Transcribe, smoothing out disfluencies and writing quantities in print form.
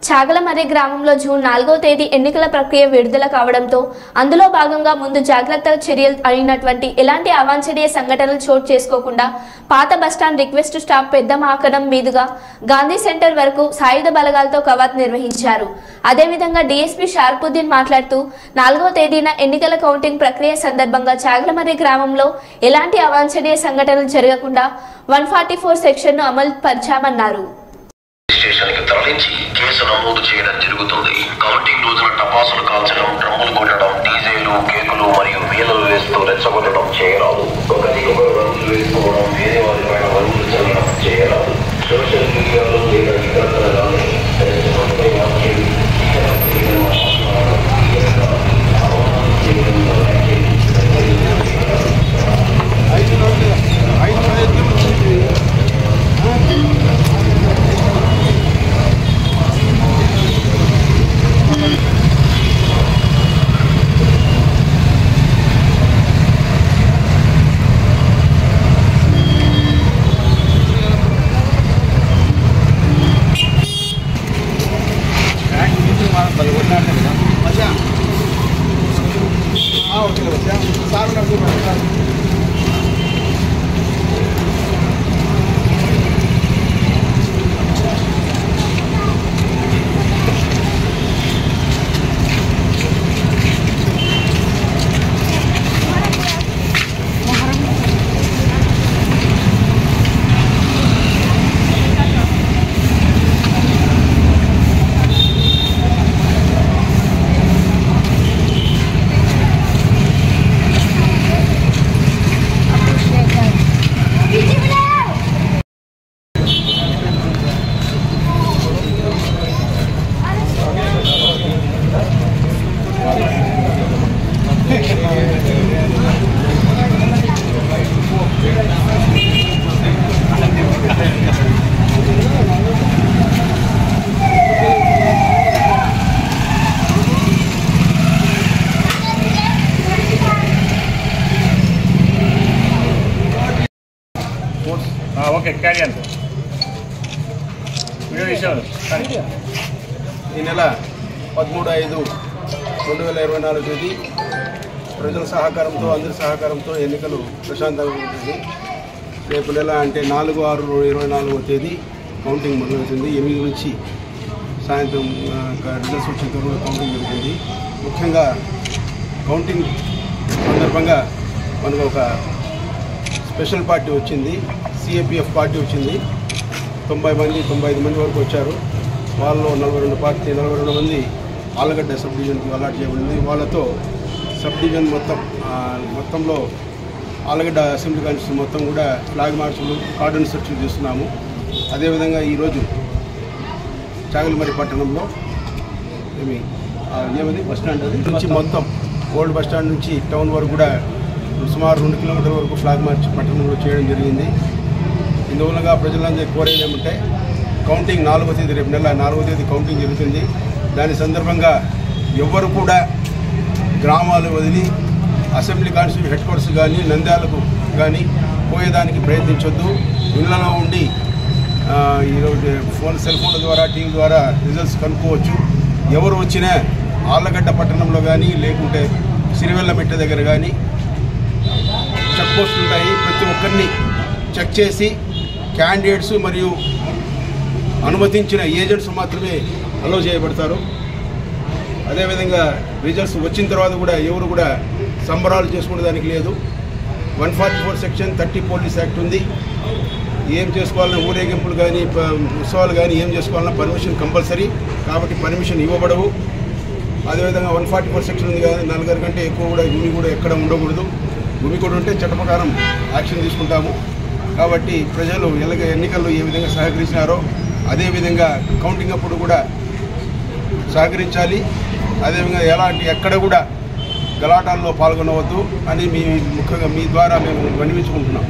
చాగలమర్రి గ్రామంలో జూన్ 4వ తేదీ ఎన్నికల ప్రక్రియ విడుదల కావడంతో అందులో భాగంగా ముందు జాగ్రత్త చర్యలు అయినటువంటి ఎలాంటి అవాంఛనీయ సంఘటనలు చోటు చేసుకోకుండా పాత బస్టాండ్ రిక్వెస్ట్ స్టాప్ పెద్ద మాకడం మీదుగా గాంధీ సెంటర్ వరకు సాయుధ బలగాలతో కవాత్ నిర్వహించారు. అదేవిధంగా డీఎస్పీ షార్పుద్దీన్ మాట్లాడుతూ 4వ తేదీన ఎన్నికల కౌంటింగ్ ప్రక్రియ సందర్భంగా చాగలమర్రి గ్రామంలో ఎలాంటి అవాంఛనీయ సంఘటనలు జరగకుండా 144 సెక్షన్ను అమలు పరిచామన్నారు. స్టేషన్కి తరలించి కేసు నమోదు చేయడం జరుగుతుంది. కౌంటింగ్ రోజున టపాసులు కాల్చడం, డ్రమ్ములు కొట్టడం, డీజేలు, కేకులు మరియు వీలలు వేస్తూ రెచ్చగొట్టడం చేయరాదు. ఒకరికొకరు రంగులు వేసుకోవడం, వేరే వారి పైన రంగులు చల్లడం చేయరాదు. సోషల్ మీడియాలో లేదా ఇతర ఓకే క్యారీ అంత ఈ నెల 13/5/2024 తేదీ ప్రజల సహకారంతో అందరి సహకారంతో ఎన్నికలు ప్రశాంతంగా ఉంటుంది. రేపు నెల అంటే 4/6/24 తేదీ కౌంటింగ్ మొదలవుతుంది. 8 నుంచి సాయంత్రం రిజల్ట్స్ వచ్చిన తర్వాత కౌంటింగ్ జరుగుతుంది. ముఖ్యంగా కౌంటింగ్ సందర్భంగా మనకు ఒక స్పెషల్ పార్టీ వచ్చింది, సిఏపిఎఫ్ పార్టీ వచ్చింది. 95 మంది వరకు వచ్చారు. వాళ్ళలో 42 మంది ఆలగడ్డ సబ్ డివిజన్కి అలాట్ చేయబడింది. వాళ్ళతో సబ్ డివిజన్ మొత్తంలో ఆలగడ్డ అసెంబ్లీ కాన్స్టిట్యూషన్ మొత్తం కూడా ఫ్లాగ్ మార్చులు, కార్డన్ సెర్చ్లు చేస్తున్నాము. అదేవిధంగా ఈరోజు చాగలమర్రి పట్టణంలో ఏమది బస్టాండ్ నుంచి మొత్తం ఓల్డ్ బస్టాండ్ నుంచి టౌన్ వరకు కూడా సుమారు 2 కిలోమీటర్ల వరకు ఫ్లాగ్ మార్చ్ పట్టణంలో చేయడం జరిగింది. ఇందువలన ప్రజలందరూ కోరేది ఏమంటే కౌంటింగ్ 4వ తేదీ రేపు నెల 4వ తేదీ కౌంటింగ్ జరుగుతుంది. దాని సందర్భంగా ఎవ్వరు కూడా గ్రామాలు వదిలి అసెంబ్లీ కాన్స్టిట్యూషన్ హెడ్ క్వార్టర్స్ కానీ నంద్యాలకు కానీ పోయేదానికి ప్రయత్నించొద్దు. ఇళ్లలో ఉండి ఈరోజు సెల్ ఫోన్ల ద్వారా టీవీ ద్వారా రిజల్ట్స్ కనుక్కోవచ్చు. ఎవరు వచ్చినా ఆళ్లగడ్డ పట్టణంలో కానీ లేకుంటే సిరివెల్లమెట్ట దగ్గర కానీ చెక్ పోస్టులు ఉంటాయి. ప్రతి ఒక్కరిని చెక్ చేసి క్యాండిడేట్స్ మరియు అనుమతించిన ఏజెంట్స్ మాత్రమే అలో చేయబడతారు. అదేవిధంగా రిజల్ట్స్ వచ్చిన తర్వాత కూడా ఎవరు కూడా సంబరాలు చేసుకునే దానికి లేదు. 144 సెక్షన్ 30 పోలీస్ యాక్ట్ ఉంది. ఏం చేసుకోవాలన్నా ఊరేగింపులు కానీ ఉత్సవాలు కానీ ఏం చేసుకోవాలన్నా పర్మిషన్ కంపల్సరీ, కాబట్టి పర్మిషన్ ఇవ్వబడవు. అదేవిధంగా 144 సెక్షన్ ఉంది కానీ 4 కంటే ఎక్కువ కూడా భూమి కూడా ఎక్కడ ఉండకూడదు. భూమి కూడా ఉంటే చట్ట ప్రకారం యాక్షన్ తీసుకుంటాము. కాబట్టి ప్రజలు ఎన్నికల్లో ఏ విధంగా సహకరించినారో అదేవిధంగా కౌంటింగ్ అప్పుడు కూడా సహకరించాలి. అదేవిధంగా ఎక్కడ కూడా గలాటాల్లో పాల్గొనవద్దు అని ముఖ్యంగా మీ ద్వారా మేము విన్నవించుకుంటున్నాం.